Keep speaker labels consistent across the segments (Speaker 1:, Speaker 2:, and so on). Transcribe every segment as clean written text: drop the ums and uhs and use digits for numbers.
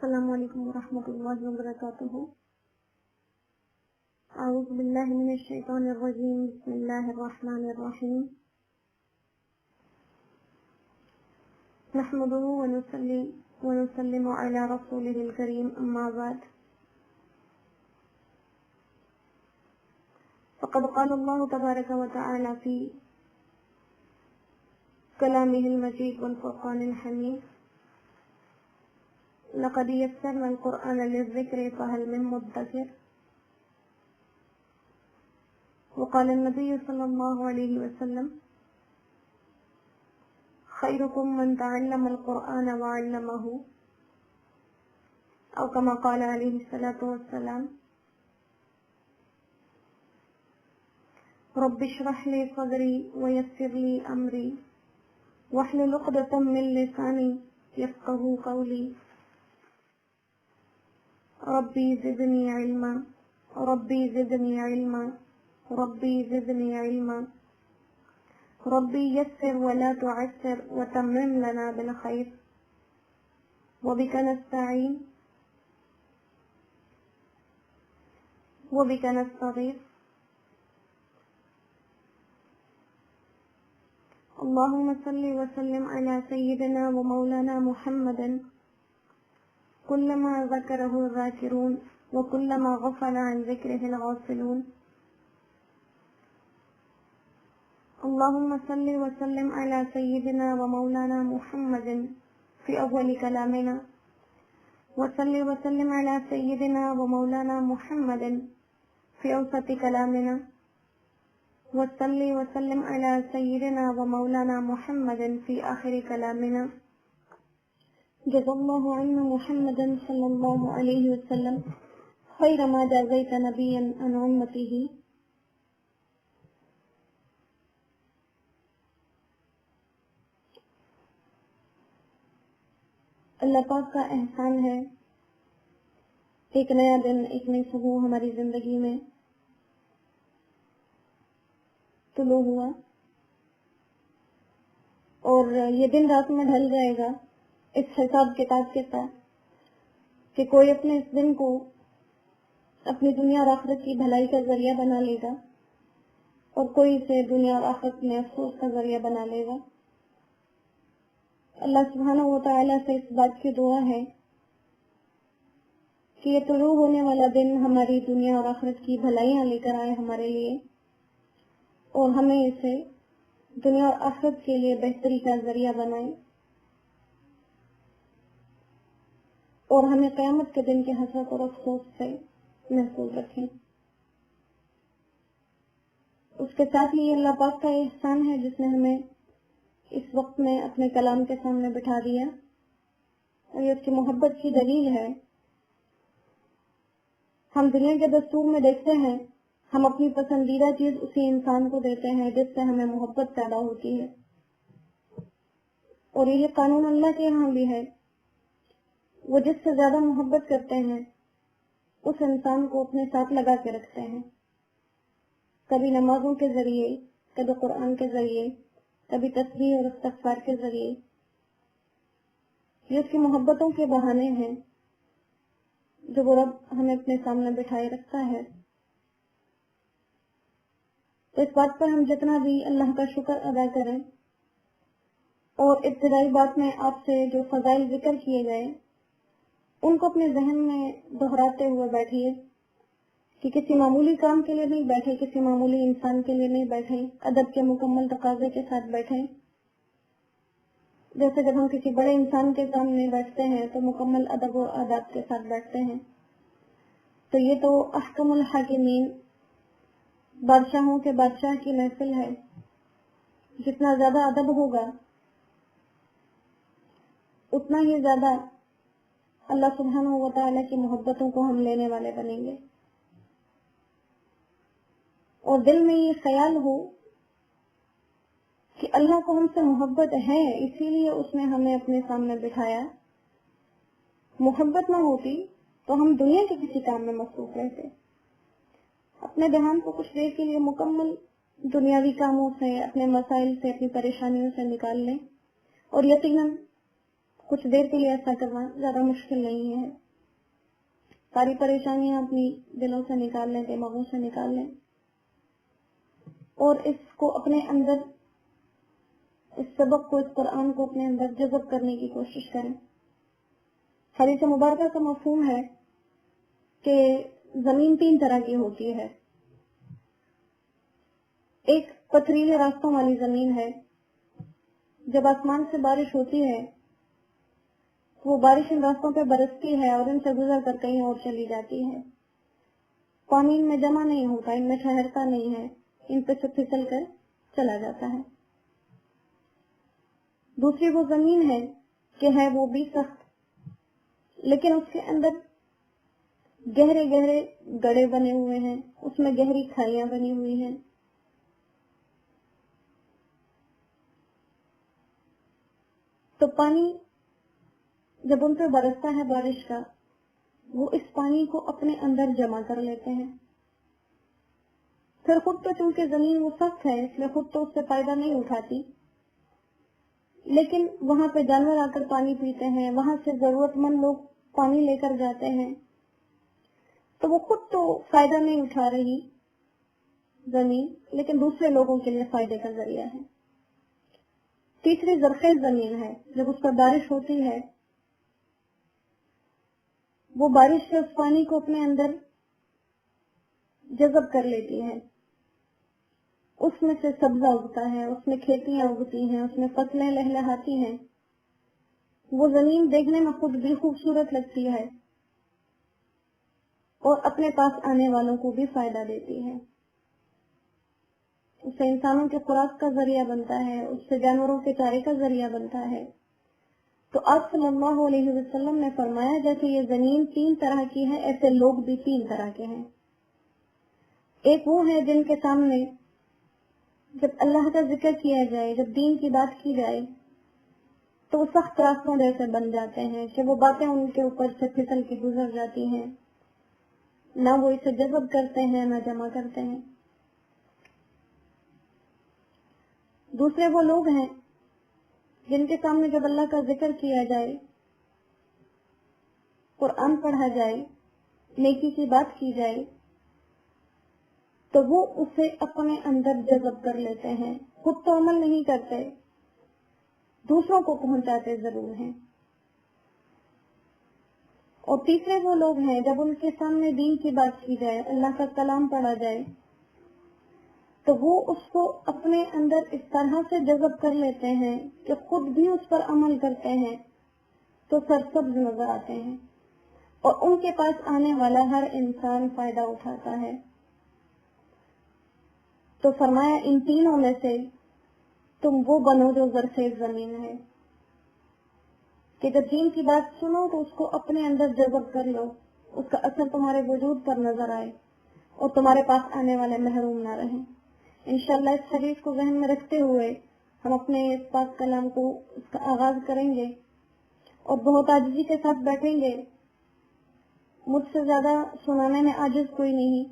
Speaker 1: السلام علیکم ورحمۃ اللہ وبرکاتہ۔ اعوذ باللہ من الشیطان الرجیم، بسم اللہ الرحمن الرحیم۔ نحمدہ ونصلی ونسلم علی رسولہ الکریم، اما بعد۔ فقد قال اللہ تبارک وتعالی فی کلامہ المجید والفرقان الحمید، لقد یسرنا القرآن للذکر فہل من مدکر۔ وقال النبی صلی اللہ علیہ وسلم، خیرکم من تعلم القرآن وعلمہ، او کما قال علیہ الصلاۃ والسلام۔ رب اشرح لی صدری ویسر لی امری واحلل عقدۃ من لسانی یفقہوا قولی۔ ربی زدنی علما ربی زدنی علما ربی زدنی علما ربی یسر ولا تعسر وتمم لنا بالخیر وبک نستعین وبک نستغیث۔ اللہم صلی وسلم علی سیدنا ومولانا محمد كلما ذكره الذاكرون وكلما غفل عن ذكره الغافلون۔ اللهم صل وسلم على سيدنا ومولانا محمد في أول كلامنا، وصل وسلم على سيدنا ومولانا محمد في أوسط كلامنا، وصل وسلم على سيدنا ومولانا محمد في آخر كلامنا۔ جزا اللہ عنا محمدا صلی اللہ علیہ وسلم خیر ما جازیت نبیا عن امتہ۔ اللہ پاک کا احسان ہے، ایک نیا دن، ایک نئی صبح ہماری زندگی میں طلوع ہوا، اور یہ دن رات میں ڈھل جائے گا اس حساب کتاب کے ساتھ کہ کوئی اپنے اس دن کو اپنی دنیا اور آخرت کی بھلائی کا ذریعہ بنا لے گا، اور کوئی اسے دنیا اور آخرت میں افسوس کا ذریعہ بنا لے گا۔ اللہ سبحانہ و تعالیٰ سے اس بات کی دعا ہے کہ یہ طلوع ہونے والا دن ہماری دنیا اور آخرت کی بھلائیاں لے کر آئے ہمارے لیے، اور ہمیں اسے دنیا اور آخرت کے لیے بہتری کا ذریعہ بنائے، اور ہمیں قیامت کے دن کے حسرت اور افسوس سے محفوظ رکھیں۔ اس کے ساتھ ہی اللہ پاک کا احسان ہے جس نے ہمیں اس وقت میں اپنے کلام کے سامنے بٹھا دیا، اور یہ اس کی محبت کی دلیل ہے۔ ہم دنیا کے دستور میں دیکھتے ہیں، ہم اپنی پسندیدہ چیز اسی انسان کو دیتے ہیں جس سے ہمیں محبت پیدا ہوتی ہے، اور یہ قانون اللہ کے یہاں بھی ہے، وہ جس سے زیادہ محبت کرتے ہیں اس انسان کو اپنے ساتھ لگا کے رکھتے ہیں، کبھی نمازوں کے ذریعے، کبھی قرآن کے ذریعے، کبھی تسبیح اور استغفار کے ذریعے۔ یہ اس کی محبتوں کے بہانے ہیں جو وہ رب ہمیں اپنے سامنے بٹھائے رکھتا ہے۔ تو اس بات پر ہم جتنا بھی اللہ کا شکر ادا کریں، اور ابتدائی بات میں آپ سے جو فضائل ذکر کیے گئے ان کو اپنے ذہن میں دہراتے ہوئے بیٹھیے کہ کسی معمولی کام کے لیے نہیں بیٹھے، کسی معمولی انسان کے لیے نہیں بیٹھے، ادب کے مکمل تقاضے کے ساتھ بیٹھے۔ جیسے جب ہم کسی بڑے انسان کے سامنے بیٹھتے ہیں تو مکمل ادب و آداب کے ساتھ بیٹھتے ہیں، تو یہ تو احکم الحاکمین، بادشاہوں کے بادشاہ کی محفل ہے۔ جتنا زیادہ ادب ہوگا اتنا ہی زیادہ اللہ سبحانہ و تعالیٰ کی محبتوں کو ہم لینے والے بنیں گے، اور دل میں یہ خیال ہو کہ اللہ کو ہم سے محبت ہے، اسی لیے اس نے ہمیں اپنے سامنے بٹھایا۔ محبت نہ ہوتی تو ہم دنیا کے کسی کام میں مصروف رہتے، اپنے دھیان کو کچھ دیر کے لیے مکمل دنیاوی کاموں سے، اپنے مسائل سے، اپنی پریشانیوں سے نکال لیں، اور یقیناً کچھ دیر کے لیے ایسا کرنا زیادہ مشکل نہیں ہے. ساری پریشانیاں اپنی دلوں سے نکال لیں, دماغوں سے نکال لیں, اور اس کو اپنے اندر, اس سبق کو, اس قرآن کو اپنے اندر جذب کرنے کی کوشش کریں. حدیث مبارکہ کا مفہوم ہے کہ زمین 3 طرح کی ہوتی ہے. ایک پتھریلے راستوں والی زمین ہے. جب آسمان سے بارش ہوتی ہے وہ بارش ان راستوں پہ برستی ہے اور ان سے گزر کر کہیں اور چلی جاتی ہے. پانی ان میں جمع نہیں ہوتا, ان میں ٹھہرتا نہیں ہے, ان پہ سے پھسل کر چلا جاتا ہے. دوسری وہ زمین ہے کہ ہے وہ بھی سخت, لیکن اس کے اندر گہرے گہرے گڑھے بنے ہوئے ہیں, اس میں گہری کھائیاں بنی ہوئی ہیں. تو پانی جب ان پہ برستا ہے بارش کا, وہ اس پانی کو اپنے اندر جمع کر لیتے ہیں. پھر خود تو چونکہ زمین وہ سخت ہے اس لیے خود تو اس سے فائدہ نہیں اٹھاتی, لیکن وہاں پہ جانور آ کر پانی پیتے ہیں, وہاں سے ضرورت مند لوگ پانی لے کر جاتے ہیں, تو وہ خود تو فائدہ نہیں اٹھا رہی زمین, لیکن دوسرے لوگوں کے لیے فائدے کا ذریعہ ہے. تیسری زرخیز زمین ہے. جب اس پر بارش ہوتی ہے وہ بارش سے اس پانی کو اپنے اندر جذب کر لیتی ہے. اس میں سے سبزہ اگتا ہے, اس میں کھیتیاں اگتی ہیں, اس میں فصلیں لہلہاتی ہیں. وہ زمین دیکھنے میں خود بھی خوبصورت لگتی ہے اور اپنے پاس آنے والوں کو بھی فائدہ دیتی ہے. اس سے انسانوں کے خوراک کا ذریعہ بنتا ہے, اس سے جانوروں کے چارے کا ذریعہ بنتا ہے. تو آپ صلی اللہ علیہ وسلم نے فرمایا جیسے یہ زمین 3 طرح کی ہے, ایسے لوگ بھی 3 طرح کے ہیں. ایک وہ ہے جن کے سامنے جب اللہ کا ذکر کیا جائے, جب دین کی بات کی جائے, تو وہ سخت راستوں جیسے بن جاتے ہیں کہ وہ باتیں ان کے اوپر سے پھسل کے گزر جاتی ہیں, نہ وہ اسے جذب کرتے ہیں نہ جمع کرتے ہیں. دوسرے وہ لوگ ہیں جن کے سامنے جب اللہ کا ذکر کیا جائے, قرآن پڑھا جائے, نیکی کی بات کی جائے, تو وہ اسے اپنے اندر جذب کر لیتے ہیں. خود تو عمل نہیں کرتے, دوسروں کو پہنچاتے ضرور ہیں. اور تیسرے وہ لوگ ہیں جب ان کے سامنے دین کی بات کی جائے, اللہ کا کلام پڑھا جائے, تو وہ اس کو اپنے اندر اس طرح سے جذب کر لیتے ہیں کہ خود بھی اس پر عمل کرتے ہیں تو سرسبز نظر آتے ہیں, اور ان کے پاس آنے والا ہر انسان فائدہ اٹھاتا ہے. تو فرمایا ان تینوں میں سے تم وہ بنو جو زرخیز زمین ہے, کہ جب دین کی بات سنو تو اس کو اپنے اندر جذب کر لو, اس کا اثر تمہارے وجود پر نظر آئے اور تمہارے پاس آنے والے محروم نہ رہیں. انشاءاللہ اس حدیث کو ذہن میں رکھتے ہوئے ہم اپنے اس پاک کلام کو اس کا آغاز کریں گے اور بہت عاجزی کے ساتھ بیٹھیں گے. مجھ سے زیادہ سنانے میں عاجز کوئی نہیں.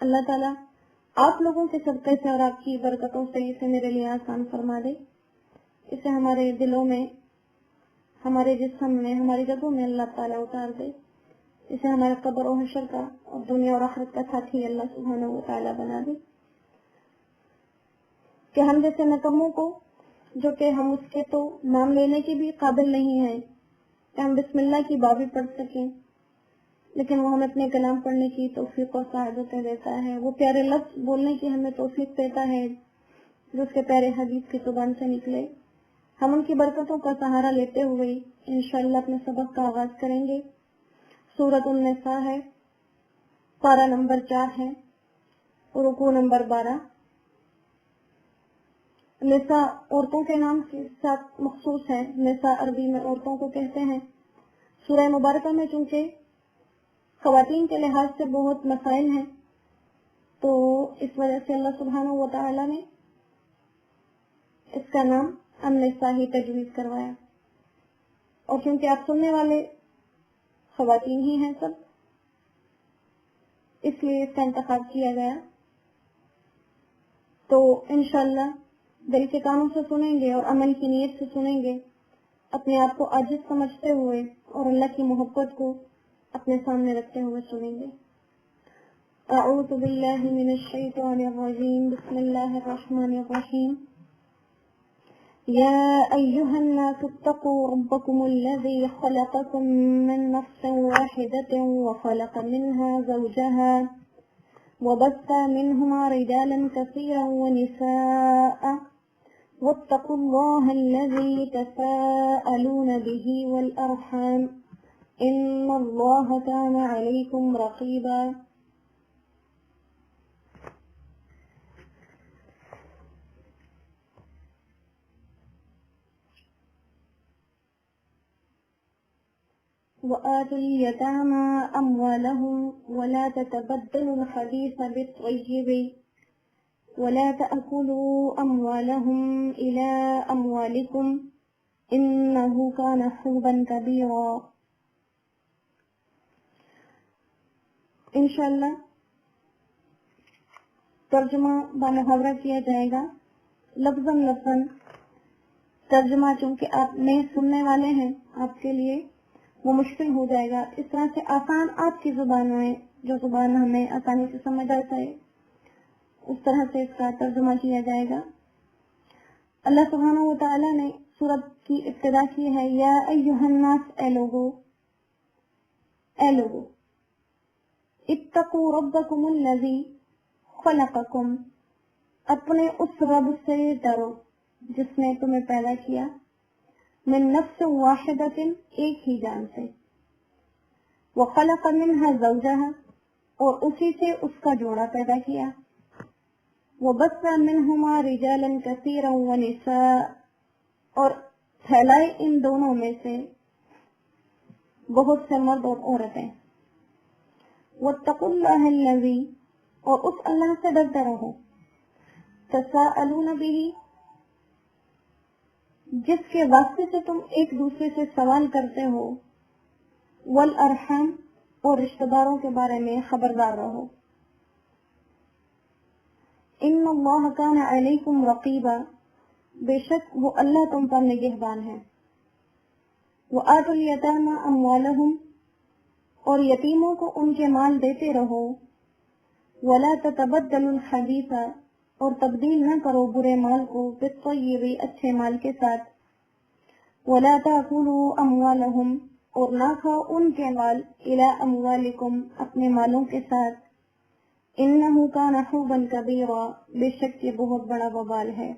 Speaker 1: اللہ تعالیٰ آپ لوگوں کے صدقے سے اور آپ کی برکتوں سے اسے میرے لیے آسان فرما دے, اسے ہمارے دلوں میں, ہمارے جسم میں, ہماری جگہوں میں اللہ تعالیٰ اتار دے, اسے ہمارے قبر و حشر کا اور دنیا اور آخرت کا ساتھی اللہ سبحانہ و تعالیٰ بنا دے. کہ ہم جیسے نکموں کو, جو کہ ہم اس کے تو نام لینے کے بھی قابل نہیں ہیں کہ ہم بسم اللہ کی بابی پڑھ سکیں, لیکن وہ ہمیں اپنے کلام پڑھنے کی توفیق اور سعادتیں دیتا ہے, وہ پیارے لفظ بولنے کی ہمیں توفیق دیتا ہے جو اس کے پیارے حبیب کی زبان سے نکلے. ہم ان کی برکتوں کا سہارا لیتے ہوئے انشاءاللہ اپنے سبق کا آغاز کریں گے. سورۃ النساء ہے, پارہ نمبر 4 ہے, رکوع نمبر 12. نساء عورتوں کے نام کے ساتھ مخصوص ہے, نساء عربی میں عورتوں کو کہتے ہیں. سورہ مبارکہ میں چونکہ خواتین کے لحاظ سے بہت مسائل ہیں, تو اس وجہ سے اللہ سبحانہ و تعالیٰ نے اس کا نام النساء ہی تجویز کروایا, اور کیونکہ آپ سننے والے خواتین ہی ہیں سب, اس لیے اس کا انتخاب کیا گیا. تو انشاءاللہ دل کے کانوں سے سنیں گے اور عمل کی نیت سے سنیں گے اپنے آپ کو عاجز سمجھتے ہوئے اور اللہ کی محبت کو اپنے سامنے رکھتے ہوئے سنیں گے۔ اعوذ باللہ من الشیطان الرجیم، بسم اللہ الرحمن الرحیم۔ یا ایہا الناس اتقوا ربکم الذی خلقکم من نفس واحدۃ وخلق منها زوجہا وبث منہما رجالا کثیرا ونساء واتقوا اللہ الذی تساءلون به والارحام ان اللہ کان علیکم رقیبا۔ وآتوا اليتامى أموالهم ولا تتبدلوا الخبيث بالطيب ولا تأكلوا أموالهم إلى أموالكم إنه كان حوبا كبيرا۔ انشاءاللہ ترجمہ بمحاورہ کیا جائے گا، لفظاً لفظاً ترجمہ چونکہ آپ نئے سننے والے ہیں آپ کے لیے وہ مشکل ہو جائے گا، اس طرح سے آسان آپ کی زبان میں جو زبان ہمیں آسانی سے سمجھ آتا ہے اس طرح سے اس کا ترجمہ کیا جائے گا۔ اللہ سبحانہ و تعالی نے سورت کی ابتدا کی ہے یا ایھا الناس، اے لوگو، اتقوا ربکم الذی خلقکم، اپنے اس رب سے ڈرو جس نے تمہیں پیدا کیا، من نفس واحدۃ، ایک ہی جان سے، وخلق منها زوجہا، اور اسی سے اس کا جوڑا پیدا کیا، وبث منہما رجالا کثیرا ونساء، اور پھیلائے ان دونوں میں سے بہت سے مرد اور عورتیں، واتقوا اللہ الذی، اور اس اللہ سے ڈرتے رہو، تساءلون بہ، جس کے واسطے سے تم ایک دوسرے سے سوال کرتے ہو، والارحام، اور رشتہ داروں کے بارے میں خبردار رہو، ان اللہ کان علیکم رقیبا، بے شک وہ اللہ تم پر نگہبان ہے، وآتوا الیتامی اموالہم، اور یتیموں کو ان کے مال دیتے رہو، ولا تتبدلوا الخبیث، اور تبدیل نہ کرو برے مال کو بالطیب، اچھے مال کے ساتھ، ولا تأکلوا اموالہم، اور نہ کھاؤ ان کے مال، الی اموالکم، اپنے مالوں کے ساتھ، انہ کان حوبا کبیرا، بے شک یہ بہت بڑا وبال ہے۔